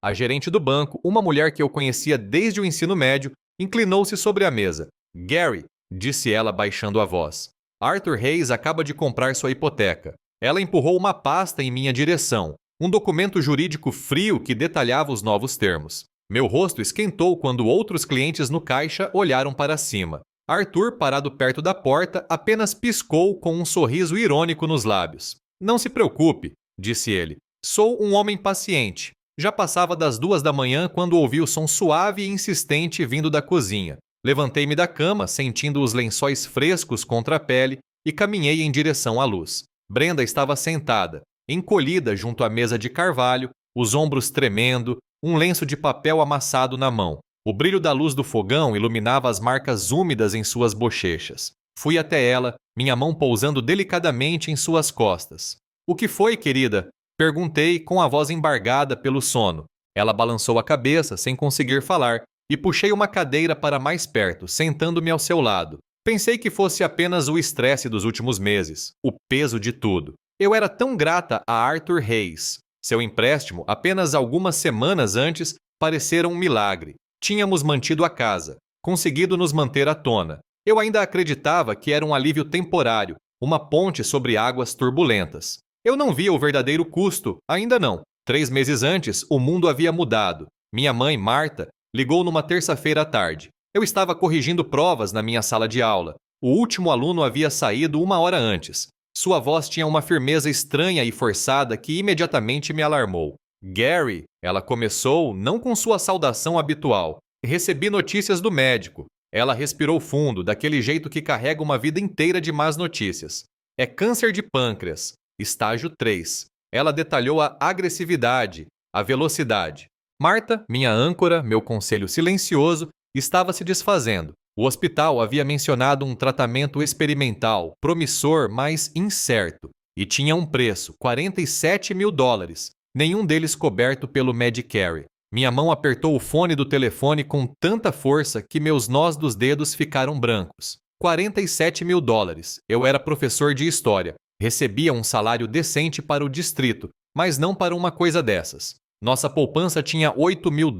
A gerente do banco, uma mulher que eu conhecia desde o ensino médio, inclinou-se sobre a mesa. Gary, disse ela baixando a voz. Arthur Hayes acaba de comprar sua hipoteca. Ela empurrou uma pasta em minha direção, um documento jurídico frio que detalhava os novos termos. Meu rosto esquentou quando outros clientes no caixa olharam para cima. Arthur, parado perto da porta, apenas piscou com um sorriso irônico nos lábios. Não se preocupe, disse ele. Sou um homem paciente. Já passava das 2 da manhã quando ouvi o som suave e insistente vindo da cozinha. Levantei-me da cama, sentindo os lençóis frescos contra a pele, e caminhei em direção à luz. Brenda estava sentada, encolhida junto à mesa de carvalho, os ombros tremendo, um lenço de papel amassado na mão. O brilho da luz do fogão iluminava as marcas úmidas em suas bochechas. Fui até ela, minha mão pousando delicadamente em suas costas. O que foi, querida? Perguntei com a voz embargada pelo sono. Ela balançou a cabeça sem conseguir falar e puxei uma cadeira para mais perto, sentando-me ao seu lado. Pensei que fosse apenas o estresse dos últimos meses, o peso de tudo. Eu era tão grata a Arthur Hayes. Seu empréstimo, apenas algumas semanas antes, parecera um milagre. Tínhamos mantido a casa, conseguido nos manter à tona. Eu ainda acreditava que era um alívio temporário, uma ponte sobre águas turbulentas. Eu não via o verdadeiro custo, ainda não. 3 meses antes, o mundo havia mudado. Minha mãe, Marta, ligou numa terça-feira à tarde. Eu estava corrigindo provas na minha sala de aula. O último aluno havia saído 1 hora antes. Sua voz tinha uma firmeza estranha e forçada que imediatamente me alarmou. Gary, ela começou, não com sua saudação habitual. Recebi notícias do médico. Ela respirou fundo, daquele jeito que carrega uma vida inteira de más notícias. É câncer de pâncreas, estágio 3. Ela detalhou a agressividade, a velocidade. Marta, minha âncora, meu conselho silencioso, estava se desfazendo. O hospital havia mencionado um tratamento experimental, promissor, mas incerto. E tinha um preço, $47 mil. Nenhum deles coberto pelo Medicare. Minha mão apertou o fone do telefone com tanta força que meus nós dos dedos ficaram brancos. $47 mil. Eu era professor de história. Recebia um salário decente para o distrito, mas não para uma coisa dessas. Nossa poupança tinha $8 mil,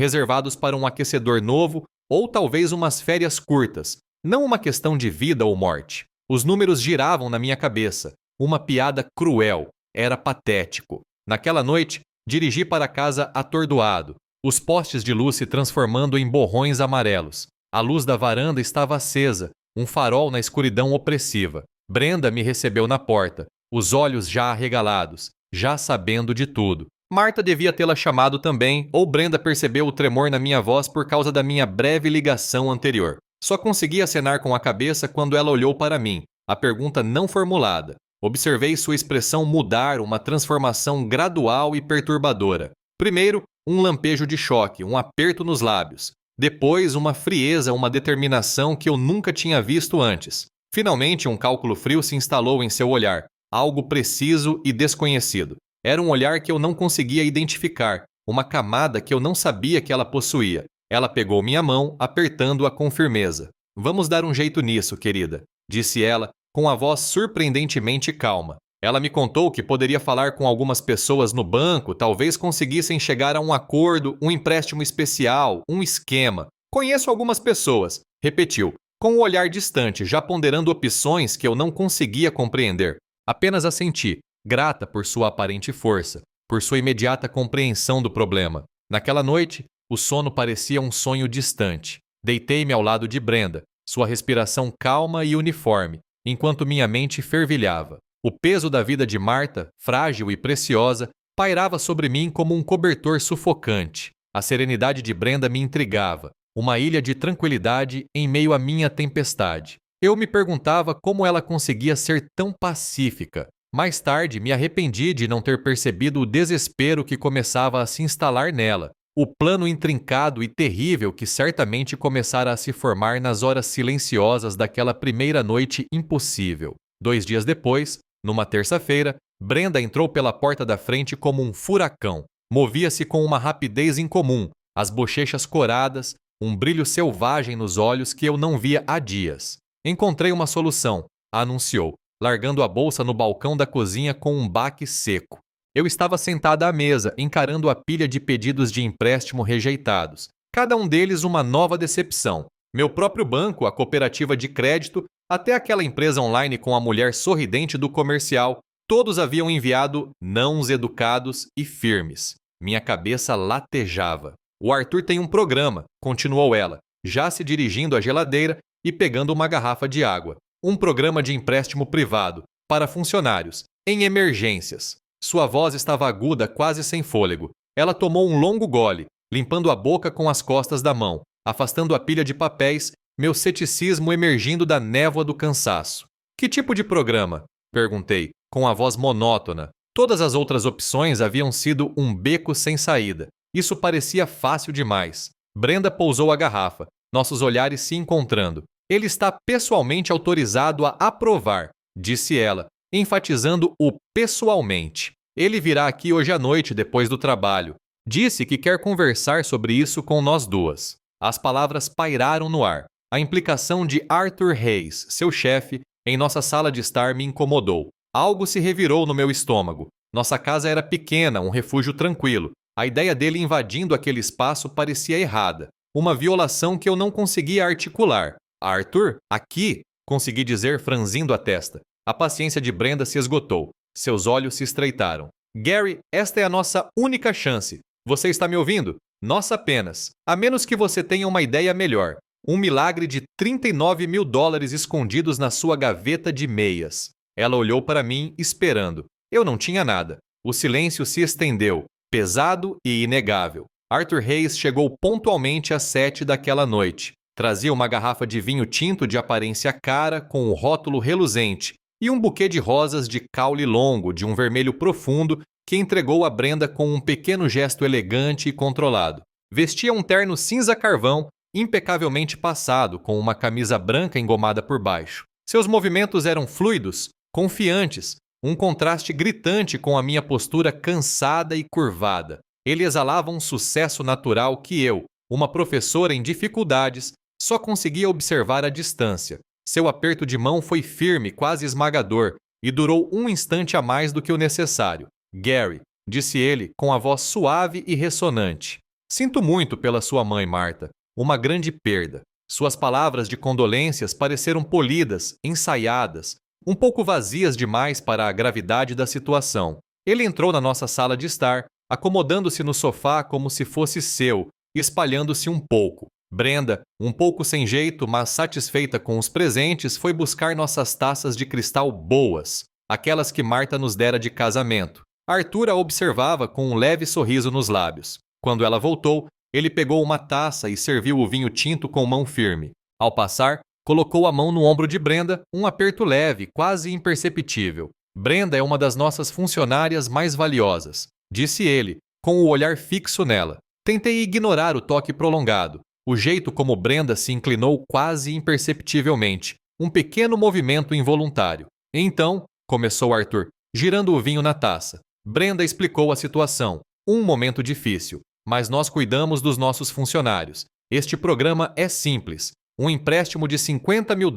reservados para um aquecedor novo ou talvez umas férias curtas. Não uma questão de vida ou morte. Os números giravam na minha cabeça. Uma piada cruel. Era patético. Naquela noite, dirigi para casa atordoado, os postes de luz se transformando em borrões amarelos. A luz da varanda estava acesa, um farol na escuridão opressiva. Brenda me recebeu na porta, os olhos já arregalados, já sabendo de tudo. Marta devia tê-la chamado também, ou Brenda percebeu o tremor na minha voz por causa da minha breve ligação anterior. Só consegui acenar com a cabeça quando ela olhou para mim, a pergunta não formulada. Observei sua expressão mudar, uma transformação gradual e perturbadora. Primeiro, um lampejo de choque, um aperto nos lábios. Depois, uma frieza, uma determinação que eu nunca tinha visto antes. Finalmente, um cálculo frio se instalou em seu olhar, algo preciso e desconhecido. Era um olhar que eu não conseguia identificar, uma camada que eu não sabia que ela possuía. Ela pegou minha mão, apertando-a com firmeza. "Vamos dar um jeito nisso, querida", disse ela, com a voz surpreendentemente calma. Ela me contou que poderia falar com algumas pessoas no banco, talvez conseguissem chegar a um acordo, um empréstimo especial, um esquema. "Conheço algumas pessoas", repetiu, com um olhar distante, já ponderando opções que eu não conseguia compreender. Apenas assenti, grata por sua aparente força, por sua imediata compreensão do problema. Naquela noite, o sono parecia um sonho distante. Deitei-me ao lado de Brenda, sua respiração calma e uniforme, enquanto minha mente fervilhava. O peso da vida de Marta, frágil e preciosa, pairava sobre mim como um cobertor sufocante. A serenidade de Brenda me intrigava, uma ilha de tranquilidade em meio à minha tempestade. Eu me perguntava como ela conseguia ser tão pacífica. Mais tarde, me arrependi de não ter percebido o desespero que começava a se instalar nela, o plano intrincado e terrível que certamente começara a se formar nas horas silenciosas daquela primeira noite impossível. 2 dias depois, numa terça-feira, Brenda entrou pela porta da frente como um furacão. Movia-se com uma rapidez incomum, as bochechas coradas, um brilho selvagem nos olhos que eu não via há dias. "Encontrei uma solução", anunciou, largando a bolsa no balcão da cozinha com um baque seco. Eu estava sentada à mesa, encarando a pilha de pedidos de empréstimo rejeitados. Cada um deles uma nova decepção. Meu próprio banco, a cooperativa de crédito, até aquela empresa online com a mulher sorridente do comercial, todos haviam enviado nãos educados e firmes. Minha cabeça latejava. O Arthur tem um programa, continuou ela, já se dirigindo à geladeira e pegando uma garrafa de água. Um programa de empréstimo privado, para funcionários, em emergências. Sua voz estava aguda, quase sem fôlego. Ela tomou um longo gole, limpando a boca com as costas da mão, afastando a pilha de papéis, meu ceticismo emergindo da névoa do cansaço. Que tipo de programa? Perguntei, com a voz monótona. Todas as outras opções haviam sido um beco sem saída. Isso parecia fácil demais. Brenda pousou a garrafa, nossos olhares se encontrando. Ele está pessoalmente autorizado a aprovar, disse ela, enfatizando o pessoalmente. Ele virá aqui hoje à noite, depois do trabalho. Disse que quer conversar sobre isso com nós duas. As palavras pairaram no ar. A implicação de Arthur Hayes, seu chefe, em nossa sala de estar me incomodou. Algo se revirou no meu estômago. Nossa casa era pequena, um refúgio tranquilo. A ideia dele invadindo aquele espaço parecia errada. Uma violação que eu não conseguia articular. Arthur, aqui, consegui dizer franzindo a testa. A paciência de Brenda se esgotou. Seus olhos se estreitaram. Gary, esta é a nossa única chance. Você está me ouvindo? Nossa apenas. A menos que você tenha uma ideia melhor. Um milagre de $39 mil escondidos na sua gaveta de meias. Ela olhou para mim, esperando. Eu não tinha nada. O silêncio se estendeu, pesado e inegável. Arthur Hayes chegou pontualmente às 7 daquela noite. Trazia uma garrafa de vinho tinto de aparência cara, com o rótulo reluzente, e um buquê de rosas de caule longo, de um vermelho profundo, que entregou a Brenda com um pequeno gesto elegante e controlado. Vestia um terno cinza carvão, impecavelmente passado, com uma camisa branca engomada por baixo. Seus movimentos eram fluidos, confiantes, um contraste gritante com a minha postura cansada e curvada. Ele exalava um sucesso natural que eu, uma professora em dificuldades, só conseguia observar à distância. Seu aperto de mão foi firme, quase esmagador, e durou um instante a mais do que o necessário. Gary, disse ele com a voz suave e ressonante. Sinto muito pela sua mãe, Martha. Uma grande perda. Suas palavras de condolências pareceram polidas, ensaiadas, um pouco vazias demais para a gravidade da situação. Ele entrou na nossa sala de estar, acomodando-se no sofá como se fosse seu, espalhando-se um pouco. Brenda, um pouco sem jeito, mas satisfeita com os presentes, foi buscar nossas taças de cristal boas, aquelas que Martha nos dera de casamento. Arthur a observava com um leve sorriso nos lábios. Quando ela voltou, ele pegou uma taça e serviu o vinho tinto com mão firme. Ao passar, colocou a mão no ombro de Brenda, um aperto leve, quase imperceptível. Brenda é uma das nossas funcionárias mais valiosas, disse ele, com o olhar fixo nela. Tentei ignorar o toque prolongado, o jeito como Brenda se inclinou quase imperceptivelmente, um pequeno movimento involuntário. Então, começou Arthur, girando o vinho na taça. Brenda explicou a situação. Um momento difícil, mas nós cuidamos dos nossos funcionários. Este programa é simples. Um empréstimo de $50 mil,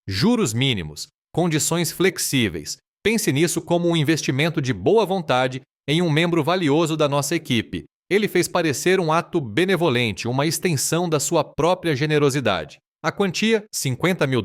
juros mínimos, condições flexíveis. Pense nisso como um investimento de boa vontade em um membro valioso da nossa equipe. Ele fez parecer um ato benevolente, uma extensão da sua própria generosidade. A quantia, $50 mil,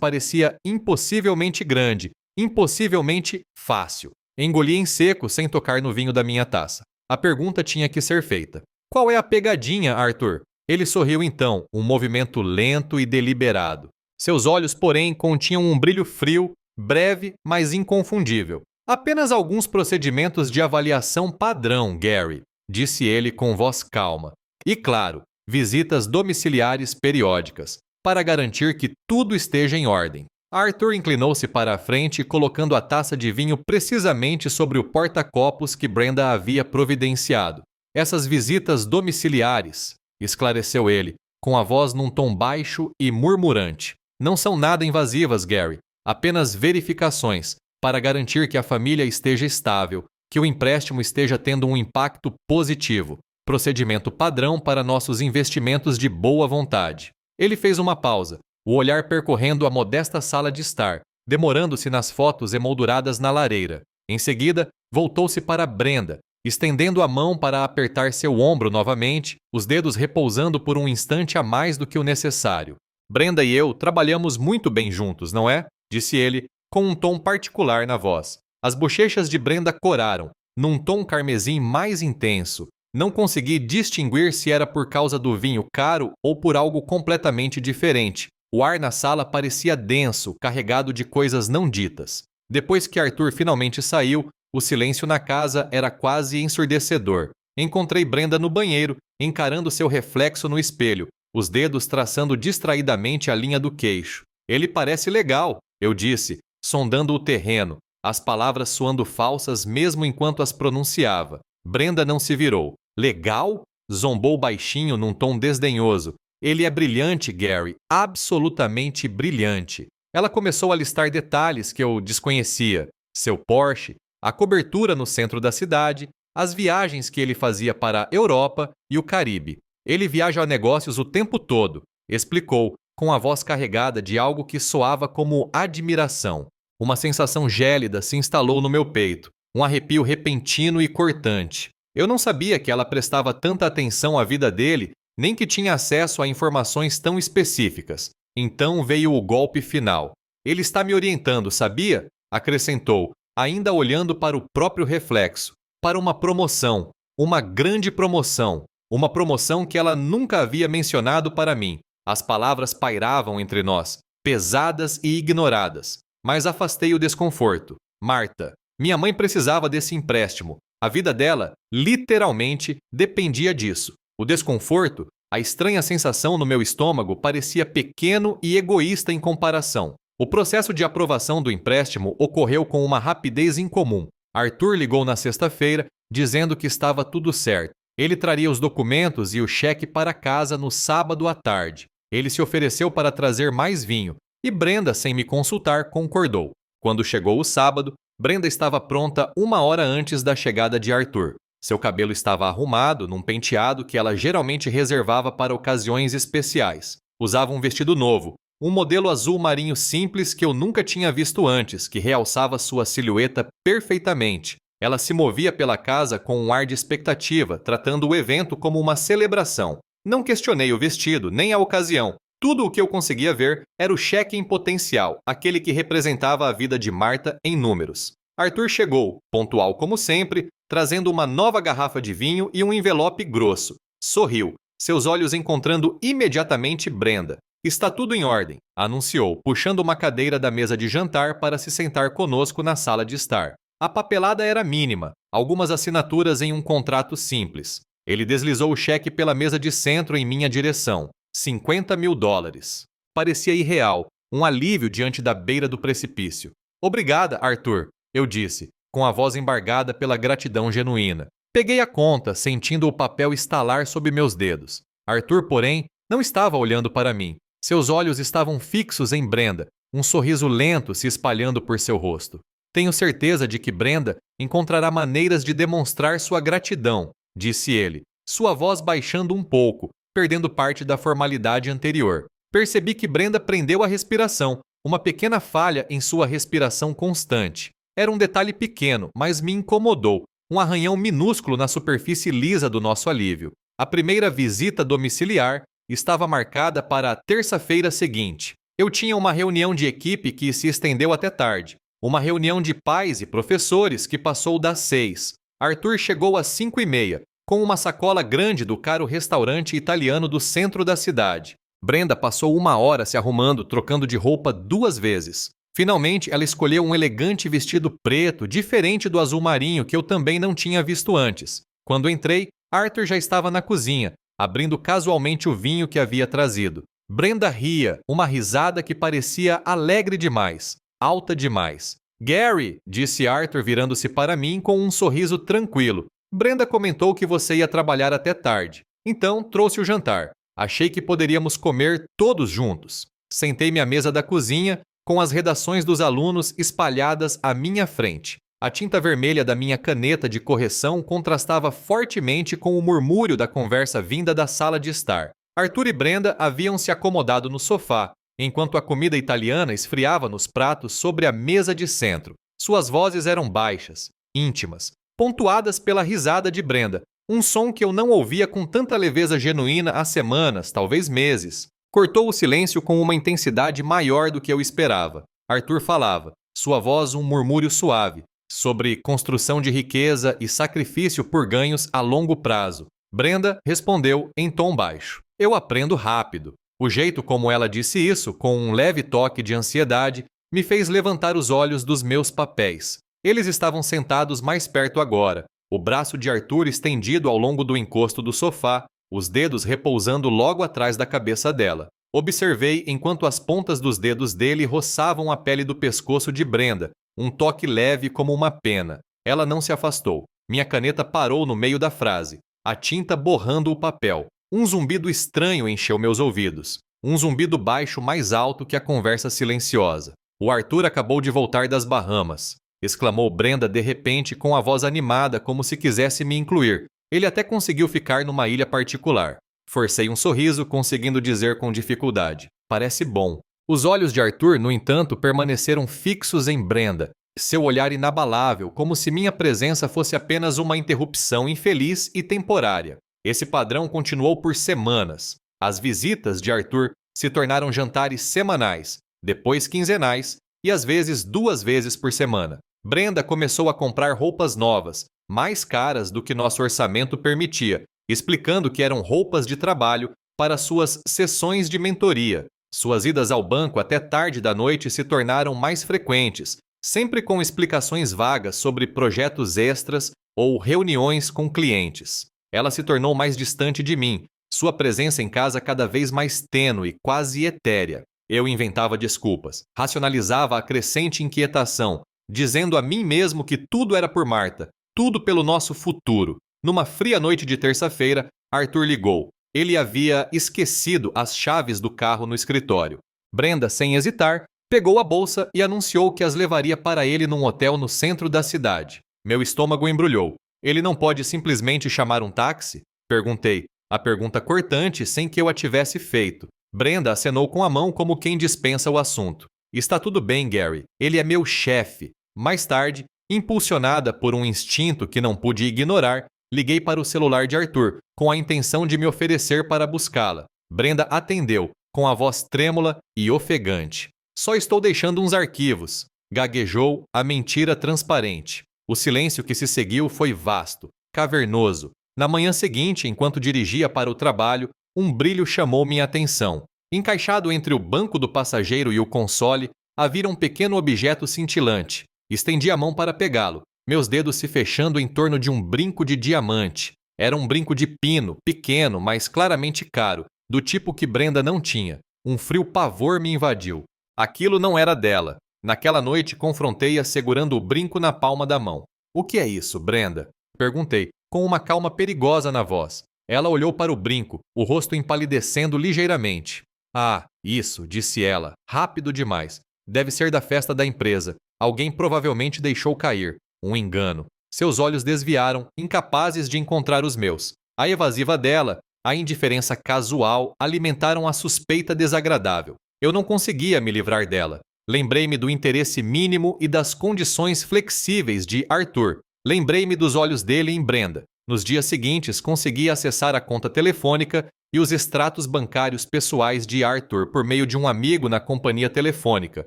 parecia impossivelmente grande, impossivelmente fácil. Engoli em seco sem tocar no vinho da minha taça. A pergunta tinha que ser feita. Qual é a pegadinha, Arthur? Ele sorriu então, um movimento lento e deliberado. Seus olhos, porém, continham um brilho frio, breve, mas inconfundível. Apenas alguns procedimentos de avaliação padrão, Gary, disse ele com voz calma. E claro, visitas domiciliares periódicas, para garantir que tudo esteja em ordem. Arthur inclinou-se para a frente, colocando a taça de vinho precisamente sobre o porta-copos que Brenda havia providenciado. Essas visitas domiciliares, esclareceu ele, com a voz num tom baixo e murmurante. Não são nada invasivas, Gary, apenas verificações, para garantir que a família esteja estável, que o empréstimo esteja tendo um impacto positivo. Procedimento padrão para nossos investimentos de boa vontade. Ele fez uma pausa, o olhar percorrendo a modesta sala de estar, demorando-se nas fotos emolduradas na lareira. Em seguida, voltou-se para Brenda, estendendo a mão para apertar seu ombro novamente, os dedos repousando por um instante a mais do que o necessário. Brenda e eu trabalhamos muito bem juntos, não é? Disse ele, com um tom particular na voz. As bochechas de Brenda coraram, num tom carmesim mais intenso. Não consegui distinguir se era por causa do vinho caro ou por algo completamente diferente. O ar na sala parecia denso, carregado de coisas não ditas. Depois que Arthur finalmente saiu, o silêncio na casa era quase ensurdecedor. Encontrei Brenda no banheiro, encarando seu reflexo no espelho, os dedos traçando distraidamente a linha do queixo. Ele parece legal, eu disse, sondando o terreno, as palavras soando falsas mesmo enquanto as pronunciava. Brenda não se virou. Legal? Zombou baixinho num tom desdenhoso. Ele é brilhante, Gary, absolutamente brilhante. Ela começou a listar detalhes que eu desconhecia. Seu Porsche, a cobertura no centro da cidade, as viagens que ele fazia para a Europa e o Caribe. Ele viaja a negócios o tempo todo, explicou, com a voz carregada de algo que soava como admiração. Uma sensação gélida se instalou no meu peito, um arrepio repentino e cortante. Eu não sabia que ela prestava tanta atenção à vida dele, nem que tinha acesso a informações tão específicas. Então veio o golpe final. Ele está me orientando, sabia? Acrescentou, ainda olhando para o próprio reflexo, para uma promoção, uma grande promoção, uma promoção que ela nunca havia mencionado para mim. As palavras pairavam entre nós, pesadas e ignoradas, mas afastei o desconforto. Marta, minha mãe precisava desse empréstimo. A vida dela, literalmente, dependia disso. O desconforto, a estranha sensação no meu estômago parecia pequeno e egoísta em comparação. O processo de aprovação do empréstimo ocorreu com uma rapidez incomum. Arthur ligou na sexta-feira, dizendo que estava tudo certo. Ele traria os documentos e o cheque para casa no sábado à tarde. Ele se ofereceu para trazer mais vinho, e Brenda, sem me consultar, concordou. Quando chegou o sábado, Brenda estava pronta 1 hora antes da chegada de Arthur. Seu cabelo estava arrumado num penteado que ela geralmente reservava para ocasiões especiais. Usava um vestido novo, um modelo azul marinho simples que eu nunca tinha visto antes, que realçava sua silhueta perfeitamente. Ela se movia pela casa com um ar de expectativa, tratando o evento como uma celebração. Não questionei o vestido, nem a ocasião. Tudo o que eu conseguia ver era o cheque em potencial, aquele que representava a vida de Marta em números. Arthur chegou, pontual como sempre, trazendo uma nova garrafa de vinho e um envelope grosso. Sorriu, seus olhos encontrando imediatamente Brenda. Está tudo em ordem, anunciou, puxando uma cadeira da mesa de jantar para se sentar conosco na sala de estar. A papelada era mínima, algumas assinaturas em um contrato simples. Ele deslizou o cheque pela mesa de centro em minha direção. $50.000. Parecia irreal, um alívio diante da beira do precipício. Obrigada, Arthur, eu disse, com a voz embargada pela gratidão genuína. Peguei a conta, sentindo o papel estalar sob meus dedos. Arthur, porém, não estava olhando para mim. Seus olhos estavam fixos em Brenda, um sorriso lento se espalhando por seu rosto. Tenho certeza de que Brenda encontrará maneiras de demonstrar sua gratidão, disse ele, sua voz baixando um pouco, perdendo parte da formalidade anterior. Percebi que Brenda prendeu a respiração, uma pequena falha em sua respiração constante. Era um detalhe pequeno, mas me incomodou, um arranhão minúsculo na superfície lisa do nosso alívio. A primeira visita domiciliar estava marcada para a terça-feira seguinte. Eu tinha uma reunião de equipe que se estendeu até tarde. Uma reunião de pais e professores que passou das 6. Arthur chegou às 5:30, com uma sacola grande do caro restaurante italiano do centro da cidade. Brenda passou 1 hora se arrumando, trocando de roupa 2 vezes. Finalmente, ela escolheu um elegante vestido preto, diferente do azul marinho que eu também não tinha visto antes. Quando entrei, Arthur já estava na cozinha, abrindo casualmente o vinho que havia trazido. Brenda ria, uma risada que parecia alegre demais, alta demais. Gary, disse Arthur virando-se para mim com um sorriso tranquilo. Brenda comentou que você ia trabalhar até tarde. Então, trouxe o jantar. Achei que poderíamos comer todos juntos. Sentei-me à mesa da cozinha, com as redações dos alunos espalhadas à minha frente. A tinta vermelha da minha caneta de correção contrastava fortemente com o murmúrio da conversa vinda da sala de estar. Arthur e Brenda haviam se acomodado no sofá, enquanto a comida italiana esfriava nos pratos sobre a mesa de centro. Suas vozes eram baixas, íntimas, pontuadas pela risada de Brenda, um som que eu não ouvia com tanta leveza genuína há semanas, talvez meses. Cortou o silêncio com uma intensidade maior do que eu esperava. Arthur falava, sua voz um murmúrio suave, sobre construção de riqueza e sacrifício por ganhos a longo prazo. Brenda respondeu em tom baixo. Eu aprendo rápido. O jeito como ela disse isso, com um leve toque de ansiedade, me fez levantar os olhos dos meus papéis. Eles estavam sentados mais perto agora, o braço de Arthur estendido ao longo do encosto do sofá, os dedos repousando logo atrás da cabeça dela. Observei enquanto as pontas dos dedos dele roçavam a pele do pescoço de Brenda, um toque leve como uma pena. Ela não se afastou. Minha caneta parou no meio da frase, a tinta borrando o papel. Um zumbido estranho encheu meus ouvidos. Um zumbido baixo mais alto que a conversa silenciosa. O Arthur acabou de voltar das Bahamas, exclamou Brenda de repente com a voz animada como se quisesse me incluir. Ele até conseguiu ficar numa ilha particular. Forcei um sorriso, conseguindo dizer com dificuldade. Parece bom. Os olhos de Arthur, no entanto, permaneceram fixos em Brenda. Seu olhar inabalável, como se minha presença fosse apenas uma interrupção infeliz e temporária. Esse padrão continuou por semanas. As visitas de Arthur se tornaram jantares semanais, depois quinzenais e às vezes 2 vezes por semana. Brenda começou a comprar roupas novas, mais caras do que nosso orçamento permitia, explicando que eram roupas de trabalho para suas sessões de mentoria. Suas idas ao banco até tarde da noite se tornaram mais frequentes, sempre com explicações vagas sobre projetos extras ou reuniões com clientes. Ela se tornou mais distante de mim, sua presença em casa cada vez mais tênue, quase etérea. Eu inventava desculpas, racionalizava a crescente inquietação, dizendo a mim mesmo que tudo era por Marta, tudo pelo nosso futuro. Numa fria noite de terça-feira, Arthur ligou. Ele havia esquecido as chaves do carro no escritório. Brenda, sem hesitar, pegou a bolsa e anunciou que as levaria para ele num hotel no centro da cidade. Meu estômago embrulhou. Ele não pode simplesmente chamar um táxi? Perguntei, a pergunta cortante sem que eu a tivesse feito. Brenda acenou com a mão como quem dispensa o assunto. Está tudo bem, Gary. Ele é meu chefe. Mais tarde, impulsionada por um instinto que não pude ignorar, liguei para o celular de Arthur, com a intenção de me oferecer para buscá-la. Brenda atendeu, com a voz trêmula e ofegante. Só estou deixando uns arquivos. Gaguejou a mentira transparente. O silêncio que se seguiu foi vasto, cavernoso. Na manhã seguinte, enquanto dirigia para o trabalho, um brilho chamou minha atenção. Encaixado entre o banco do passageiro e o console, havia um pequeno objeto cintilante. Estendi a mão para pegá-lo, meus dedos se fechando em torno de um brinco de diamante. Era um brinco de pino, pequeno, mas claramente caro, do tipo que Brenda não tinha. Um frio pavor me invadiu. Aquilo não era dela. Naquela noite, confrontei-a segurando o brinco na palma da mão. O que é isso, Brenda? Perguntei, com uma calma perigosa na voz. Ela olhou para o brinco, o rosto empalidecendo ligeiramente. Ah, isso, disse ela, rápido demais. Deve ser da festa da empresa. Alguém provavelmente deixou cair. Um engano. Seus olhos desviaram, incapazes de encontrar os meus. A evasiva dela, a indiferença casual alimentaram a suspeita desagradável. Eu não conseguia me livrar dela. Lembrei-me do interesse mínimo e das condições flexíveis de Arthur. Lembrei-me dos olhos dele em Brenda. Nos dias seguintes, consegui acessar a conta telefônica e os extratos bancários pessoais de Arthur por meio de um amigo na companhia telefônica,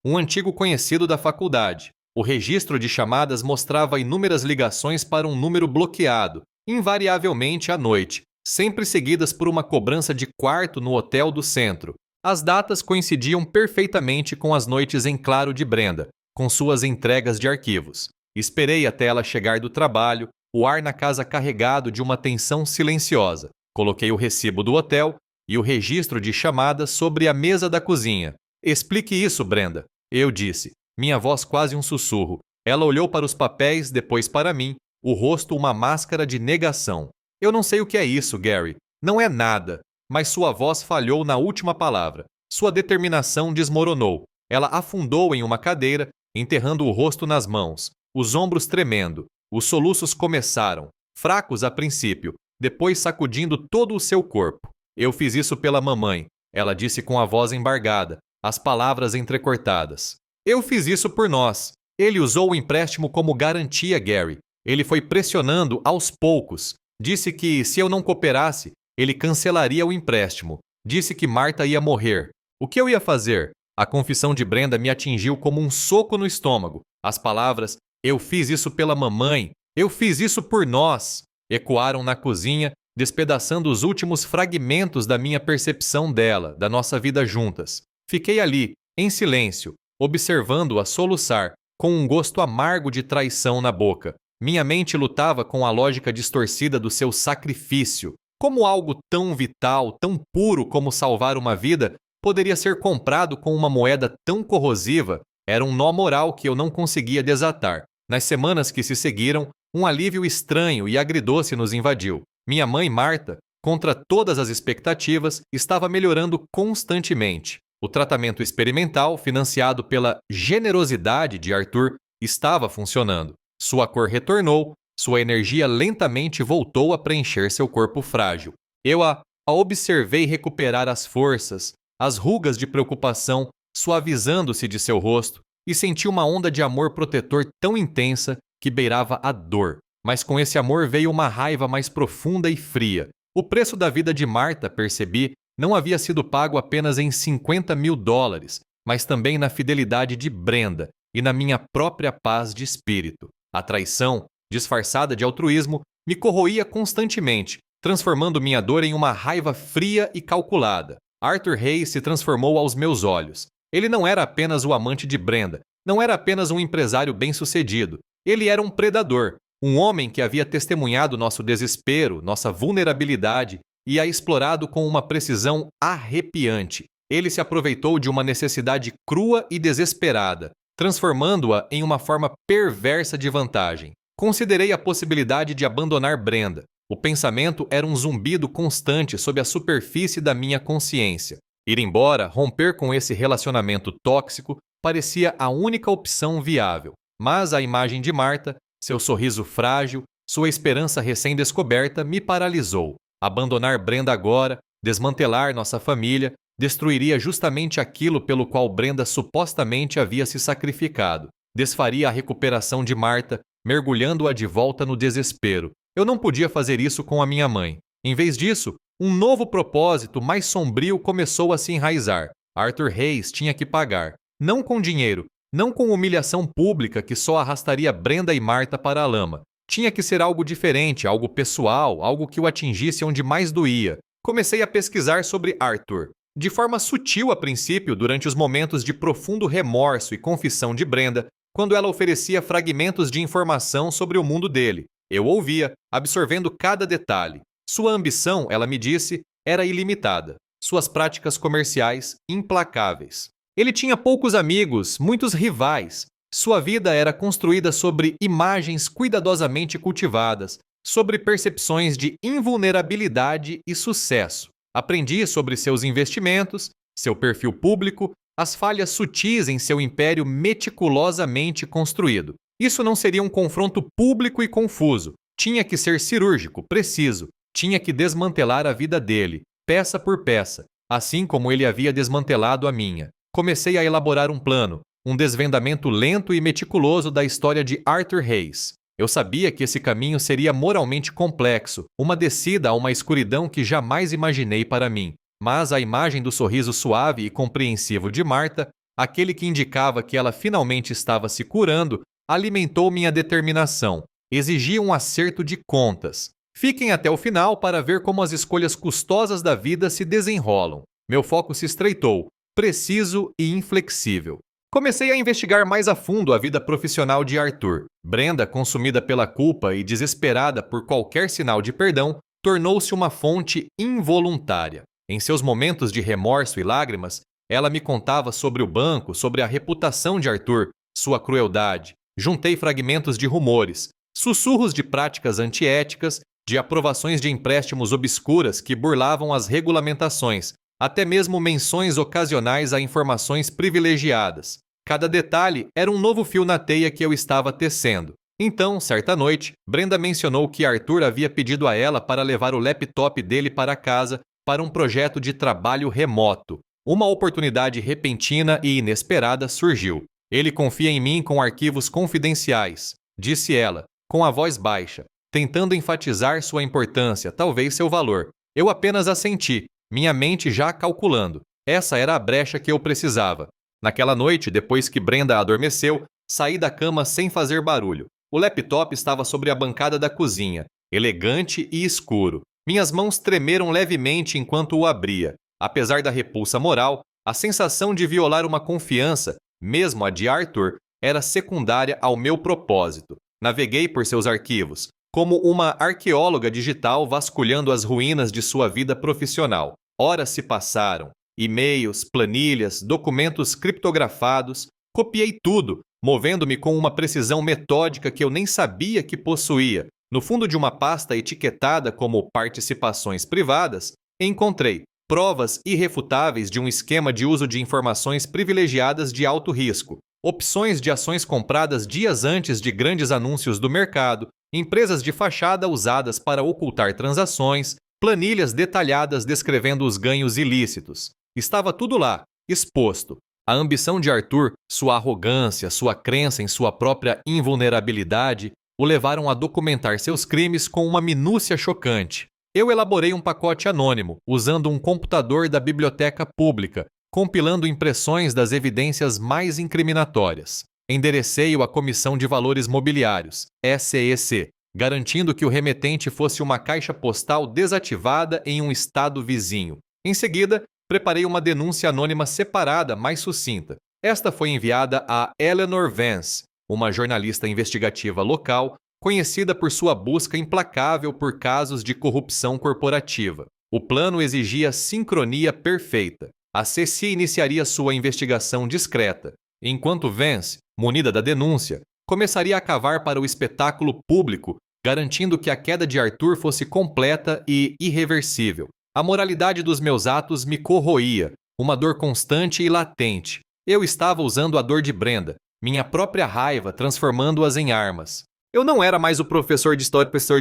um antigo conhecido da faculdade. O registro de chamadas mostrava inúmeras ligações para um número bloqueado, invariavelmente à noite, sempre seguidas por uma cobrança de quarto no hotel do centro. As datas coincidiam perfeitamente com as noites em claro de Brenda, com suas entregas de arquivos. Esperei até ela chegar do trabalho, o ar na casa carregado de uma tensão silenciosa. Coloquei o recibo do hotel e o registro de chamadas sobre a mesa da cozinha. Explique isso, Brenda, eu disse, minha voz quase um sussurro. Ela olhou para os papéis, depois para mim, o rosto uma máscara de negação. Eu não sei o que é isso, Gary. Não é nada. Mas sua voz falhou na última palavra. Sua determinação desmoronou. Ela afundou em uma cadeira, enterrando o rosto nas mãos, os ombros tremendo. Os soluços começaram, fracos a princípio, depois sacudindo todo o seu corpo. Eu fiz isso pela mamãe, ela disse com a voz embargada, as palavras entrecortadas. Eu fiz isso por nós. Ele usou o empréstimo como garantia, Gary. Ele foi pressionando aos poucos. Disse que, se eu não cooperasse, ele cancelaria o empréstimo. Disse que Marta ia morrer. O que eu ia fazer? A confissão de Brenda me atingiu como um soco no estômago. As palavras, eu fiz isso pela mamãe, eu fiz isso por nós, ecoaram na cozinha, despedaçando os últimos fragmentos da minha percepção dela, da nossa vida juntas. Fiquei ali, em silêncio, observando-a soluçar, com um gosto amargo de traição na boca. Minha mente lutava com a lógica distorcida do seu sacrifício. Como algo tão vital, tão puro como salvar uma vida, poderia ser comprado com uma moeda tão corrosiva? Era um nó moral que eu não conseguia desatar. Nas semanas que se seguiram, um alívio estranho e agridoce nos invadiu. Minha mãe, Marta, contra todas as expectativas, estava melhorando constantemente. O tratamento experimental, financiado pela generosidade de Arthur, estava funcionando. Sua cor retornou, sua energia lentamente voltou a preencher seu corpo frágil. Eu a observei recuperar as forças, as rugas de preocupação suavizando-se de seu rosto, e senti uma onda de amor protetor tão intensa que beirava a dor. Mas com esse amor veio uma raiva mais profunda e fria. O preço da vida de Marta, percebi, não havia sido pago apenas em $50.000, mas também na fidelidade de Brenda e na minha própria paz de espírito. A traição, disfarçada de altruísmo, me corroía constantemente, transformando minha dor em uma raiva fria e calculada. Arthur Hayes se transformou aos meus olhos. Ele não era apenas o amante de Brenda, não era apenas um empresário bem-sucedido. Ele era um predador, um homem que havia testemunhado nosso desespero, nossa vulnerabilidade e a explorado com uma precisão arrepiante. Ele se aproveitou de uma necessidade crua e desesperada, transformando-a em uma forma perversa de vantagem. Considerei a possibilidade de abandonar Brenda. O pensamento era um zumbido constante sob a superfície da minha consciência. Ir embora, romper com esse relacionamento tóxico, parecia a única opção viável. Mas a imagem de Marta, seu sorriso frágil, sua esperança recém-descoberta me paralisou. Abandonar Brenda agora, desmantelar nossa família, destruiria justamente aquilo pelo qual Brenda supostamente havia se sacrificado. Desfaria a recuperação de Marta, mergulhando-a de volta no desespero. Eu não podia fazer isso com a minha mãe. Em vez disso, um novo propósito mais sombrio começou a se enraizar. Arthur Hayes tinha que pagar. Não com dinheiro, não com humilhação pública que só arrastaria Brenda e Marta para a lama. Tinha que ser algo diferente, algo pessoal, algo que o atingisse onde mais doía. Comecei a pesquisar sobre Arthur. De forma sutil a princípio, durante os momentos de profundo remorso e confissão de Brenda, quando ela oferecia fragmentos de informação sobre o mundo dele. Eu ouvia, absorvendo cada detalhe. Sua ambição, ela me disse, era ilimitada. Suas práticas comerciais, implacáveis. Ele tinha poucos amigos, muitos rivais. Sua vida era construída sobre imagens cuidadosamente cultivadas, sobre percepções de invulnerabilidade e sucesso. Aprendi sobre seus investimentos, seu perfil público, as falhas sutis em seu império meticulosamente construído. Isso não seria um confronto público e confuso. Tinha que ser cirúrgico, preciso. Tinha que desmantelar a vida dele, peça por peça, assim como ele havia desmantelado a minha. Comecei a elaborar um plano, um desvendamento lento e meticuloso da história de Arthur Hayes. Eu sabia que esse caminho seria moralmente complexo, uma descida a uma escuridão que jamais imaginei para mim. Mas a imagem do sorriso suave e compreensivo de Marta, aquele que indicava que ela finalmente estava se curando, alimentou minha determinação. Exigia um acerto de contas. Fiquem até o final para ver como as escolhas custosas da vida se desenrolam. Meu foco se estreitou, preciso e inflexível. Comecei a investigar mais a fundo a vida profissional de Arthur. Brenda, consumida pela culpa e desesperada por qualquer sinal de perdão, tornou-se uma fonte involuntária. Em seus momentos de remorso e lágrimas, ela me contava sobre o banco, sobre a reputação de Arthur, sua crueldade. Juntei fragmentos de rumores, sussurros de práticas antiéticas, de aprovações de empréstimos obscuras que burlavam as regulamentações, até mesmo menções ocasionais a informações privilegiadas. Cada detalhe era um novo fio na teia que eu estava tecendo. Então, certa noite, Brenda mencionou que Arthur havia pedido a ela para levar o laptop dele para casa para um projeto de trabalho remoto. Uma oportunidade repentina e inesperada surgiu. Ele confia em mim com arquivos confidenciais, disse ela, com a voz baixa, tentando enfatizar sua importância, talvez seu valor. Eu apenas assenti, minha mente já calculando. Essa era a brecha que eu precisava. Naquela noite, depois que Brenda adormeceu, saí da cama sem fazer barulho. O laptop estava sobre a bancada da cozinha, elegante e escuro. Minhas mãos tremeram levemente enquanto o abria. Apesar da repulsa moral, a sensação de violar uma confiança, mesmo a de Arthur, era secundária ao meu propósito. Naveguei por seus arquivos, como uma arqueóloga digital vasculhando as ruínas de sua vida profissional. Horas se passaram. E-mails, planilhas, documentos criptografados. Copiei tudo, movendo-me com uma precisão metódica que eu nem sabia que possuía. No fundo de uma pasta etiquetada como participações privadas, encontrei provas irrefutáveis de um esquema de uso de informações privilegiadas de alto risco, opções de ações compradas dias antes de grandes anúncios do mercado, empresas de fachada usadas para ocultar transações, planilhas detalhadas descrevendo os ganhos ilícitos. Estava tudo lá, exposto. A ambição de Arthur, sua arrogância, sua crença em sua própria invulnerabilidade o levaram a documentar seus crimes com uma minúcia chocante. Eu elaborei um pacote anônimo, usando um computador da biblioteca pública, compilando impressões das evidências mais incriminatórias. Enderecei-o à Comissão de Valores Mobiliários, SEC, garantindo que o remetente fosse uma caixa postal desativada em um estado vizinho. Em seguida, preparei uma denúncia anônima separada, mais sucinta. Esta foi enviada a Eleanor Vance, uma jornalista investigativa local, conhecida por sua busca implacável por casos de corrupção corporativa. O plano exigia sincronia perfeita. A CC iniciaria sua investigação discreta, enquanto Vance, munida da denúncia, começaria a cavar para o espetáculo público, garantindo que a queda de Arthur fosse completa e irreversível. A moralidade dos meus atos me corroía, uma dor constante e latente. Eu estava usando a dor de Brenda, minha própria raiva, transformando-as em armas. Eu não era mais o professor de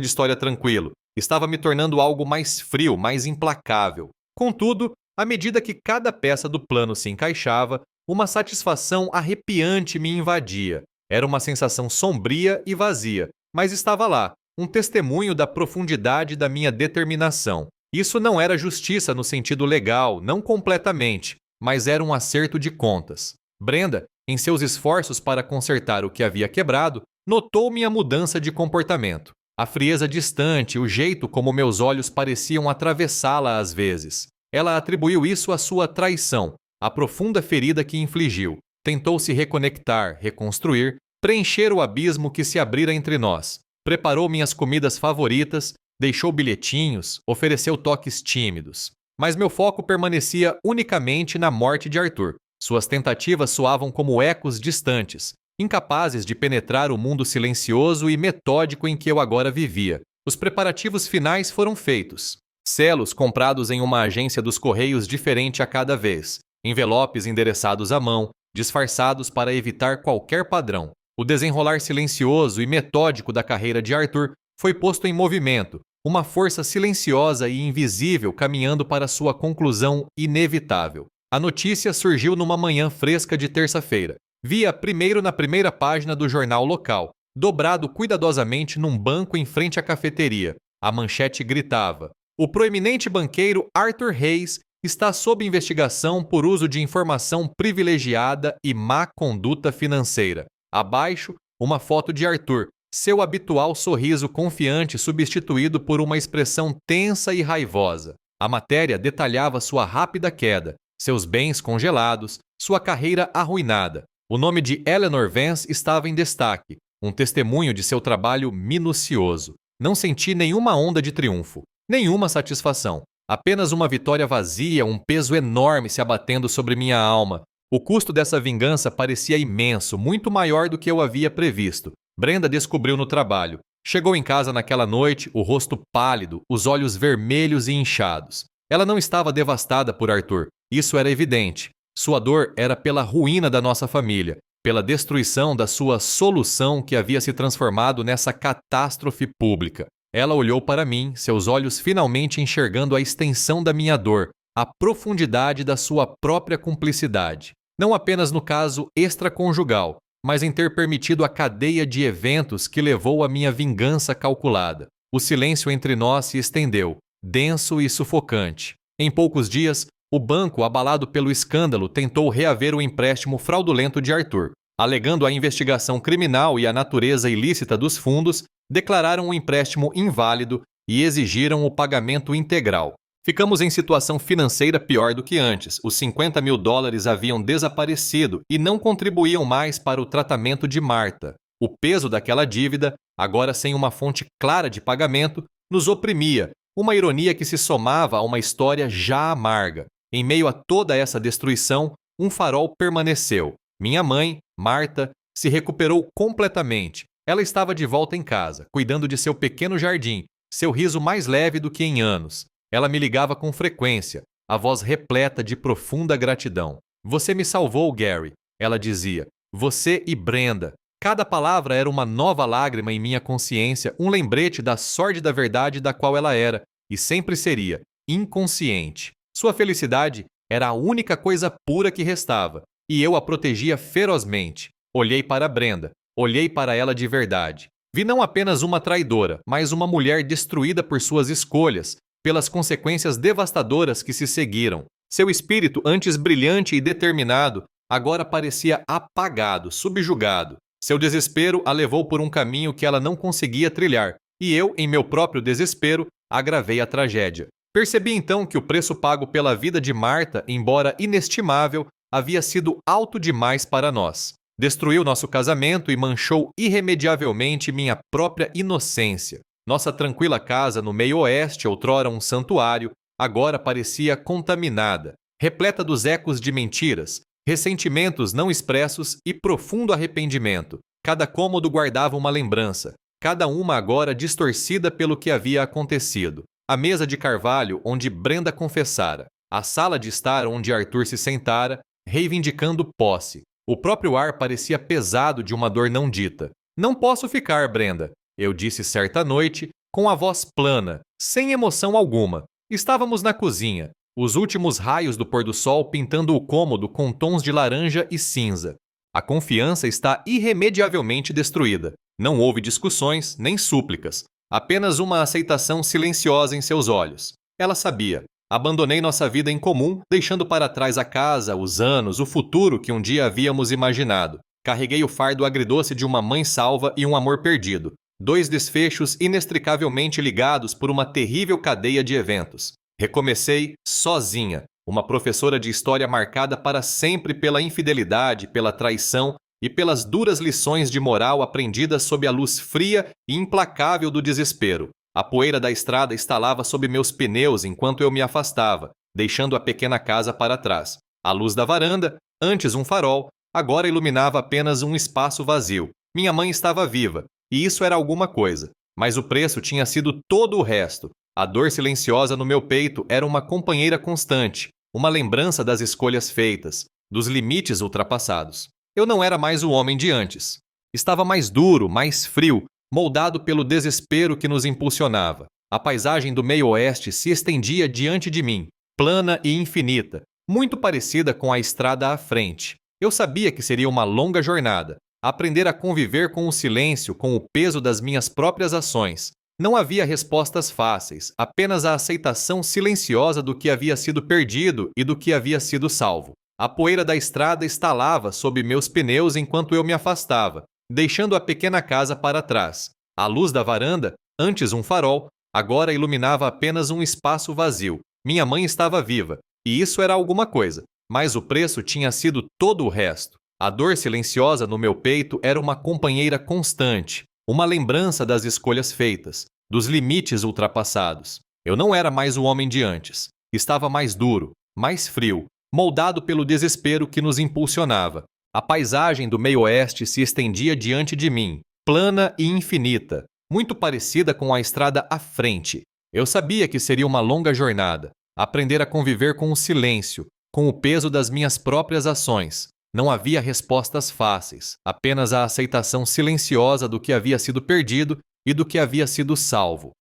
história tranquilo. Estava me tornando algo mais frio, mais implacável. Contudo, à medida que cada peça do plano se encaixava, uma satisfação arrepiante me invadia. Era uma sensação sombria e vazia, mas estava lá, um testemunho da profundidade da minha determinação. Isso não era justiça no sentido legal, não completamente, mas era um acerto de contas. Brenda, em seus esforços para consertar o que havia quebrado, notou minha mudança de comportamento. A frieza distante, o jeito como meus olhos pareciam atravessá-la às vezes. Ela atribuiu isso à sua traição, à profunda ferida que infligiu. Tentou se reconectar, reconstruir, preencher o abismo que se abrira entre nós. Preparou minhas comidas favoritas, deixou bilhetinhos, ofereceu toques tímidos. Mas meu foco permanecia unicamente na morte de Arthur. Suas tentativas soavam como ecos distantes, incapazes de penetrar o mundo silencioso e metódico em que eu agora vivia. Os preparativos finais foram feitos. Selos comprados em uma agência dos Correios diferente a cada vez. Envelopes endereçados à mão, disfarçados para evitar qualquer padrão. O desenrolar silencioso e metódico da carreira de Arthur foi posto em movimento, uma força silenciosa e invisível caminhando para sua conclusão inevitável. A notícia surgiu numa manhã fresca de terça-feira. Via primeiro na primeira página do jornal local, dobrado cuidadosamente num banco em frente à cafeteria. A manchete gritava: o proeminente banqueiro Arthur Hayes está sob investigação por uso de informação privilegiada e má conduta financeira. Abaixo, uma foto de Arthur, seu habitual sorriso confiante substituído por uma expressão tensa e raivosa. A matéria detalhava sua rápida queda, seus bens congelados, sua carreira arruinada. O nome de Eleanor Vance estava em destaque, um testemunho de seu trabalho minucioso. Não senti nenhuma onda de triunfo, nenhuma satisfação. Apenas uma vitória vazia, um peso enorme se abatendo sobre minha alma. O custo dessa vingança parecia imenso, muito maior do que eu havia previsto. Brenda descobriu no trabalho. Chegou em casa naquela noite, o rosto pálido, os olhos vermelhos e inchados. Ela não estava devastada por Arthur, isso era evidente. Sua dor era pela ruína da nossa família, pela destruição da sua solução que havia se transformado nessa catástrofe pública. Ela olhou para mim, seus olhos finalmente enxergando a extensão da minha dor, a profundidade da sua própria cumplicidade. Não apenas no caso extraconjugal, mas em ter permitido a cadeia de eventos que levou à minha vingança calculada. O silêncio entre nós se estendeu, denso e sufocante. Em poucos dias, o banco, abalado pelo escândalo, tentou reaver o empréstimo fraudulento de Arthur. Alegando a investigação criminal e a natureza ilícita dos fundos, declararam o empréstimo inválido e exigiram o pagamento integral. Ficamos em situação financeira pior do que antes. Os $50.000 haviam desaparecido e não contribuíam mais para o tratamento de Martha. O peso daquela dívida, agora sem uma fonte clara de pagamento, nos oprimia, uma ironia que se somava a uma história já amarga. Em meio a toda essa destruição, um farol permaneceu. Minha mãe, Martha, se recuperou completamente. Ela estava de volta em casa, cuidando de seu pequeno jardim, seu riso mais leve do que em anos. Ela me ligava com frequência, a voz repleta de profunda gratidão. Você me salvou, Gary, ela dizia. Você e Brenda. Cada palavra era uma nova lágrima em minha consciência, um lembrete da sórdida verdade da qual ela era, e sempre seria, inconsciente. Sua felicidade era a única coisa pura que restava, e eu a protegia ferozmente. Olhei para Brenda, olhei para ela de verdade. Vi não apenas uma traidora, mas uma mulher destruída por suas escolhas, pelas consequências devastadoras que se seguiram. Seu espírito, antes brilhante e determinado, agora parecia apagado, subjugado. Seu desespero a levou por um caminho que ela não conseguia trilhar, e eu, em meu próprio desespero, agravei a tragédia. Percebi então que o preço pago pela vida de Martha, embora inestimável, havia sido alto demais para nós. Destruiu nosso casamento e manchou irremediavelmente minha própria inocência. Nossa tranquila casa no meio oeste, outrora um santuário, agora parecia contaminada, repleta dos ecos de mentiras, ressentimentos não expressos e profundo arrependimento. Cada cômodo guardava uma lembrança, cada uma agora distorcida pelo que havia acontecido. A mesa de carvalho onde Brenda confessara, a sala de estar onde Arthur se sentara, reivindicando posse. O próprio ar parecia pesado de uma dor não dita. Não posso ficar, Brenda, eu disse certa noite, com a voz plana, sem emoção alguma. Estávamos na cozinha, os últimos raios do pôr-do-sol pintando o cômodo com tons de laranja e cinza. A confiança está irremediavelmente destruída. Não houve discussões, nem súplicas. Apenas uma aceitação silenciosa em seus olhos. Ela sabia. Abandonei nossa vida em comum, deixando para trás a casa, os anos, o futuro que um dia havíamos imaginado. Carreguei o fardo agridoce de uma mãe salva e um amor perdido. 2 desfechos inextricavelmente ligados por uma terrível cadeia de eventos. Recomecei sozinha, uma professora de história marcada para sempre pela infidelidade, pela traição e pelas duras lições de moral aprendidas sob a luz fria e implacável do desespero. A poeira da estrada estalava sob meus pneus enquanto eu me afastava, deixando a pequena casa para trás. A luz da varanda, antes um farol, agora iluminava apenas um espaço vazio. Minha mãe estava viva, e isso era alguma coisa, mas o preço tinha sido todo o resto. A dor silenciosa no meu peito era uma companheira constante, uma lembrança das escolhas feitas, dos limites ultrapassados. Eu não era mais o homem de antes. Estava mais duro, mais frio, moldado pelo desespero que nos impulsionava. A paisagem do meio-oeste se estendia diante de mim, plana e infinita, muito parecida com a estrada à frente. Eu sabia que seria uma longa jornada, aprender a conviver com o silêncio, com o peso das minhas próprias ações. Não havia respostas fáceis, apenas a aceitação silenciosa do que havia sido perdido e do que havia sido salvo. A poeira da estrada estalava sob meus pneus enquanto eu me afastava, deixando a pequena casa para trás. A luz da varanda, antes um farol, agora iluminava apenas um espaço vazio. Minha mãe estava viva, e isso era alguma coisa, mas o preço tinha sido todo o resto. A dor silenciosa no meu peito era uma companheira constante, uma lembrança das escolhas feitas, dos limites ultrapassados. Eu não era mais o homem de antes. Estava mais duro, mais frio, moldado pelo desespero que nos impulsionava. A paisagem do meio-oeste se estendia diante de mim, plana e infinita, muito parecida com a estrada à frente. Eu sabia que seria uma longa jornada, aprender a conviver com o silêncio, com o peso das minhas próprias ações. Não havia respostas fáceis, apenas a aceitação silenciosa do que havia sido perdido e do que havia sido salvo.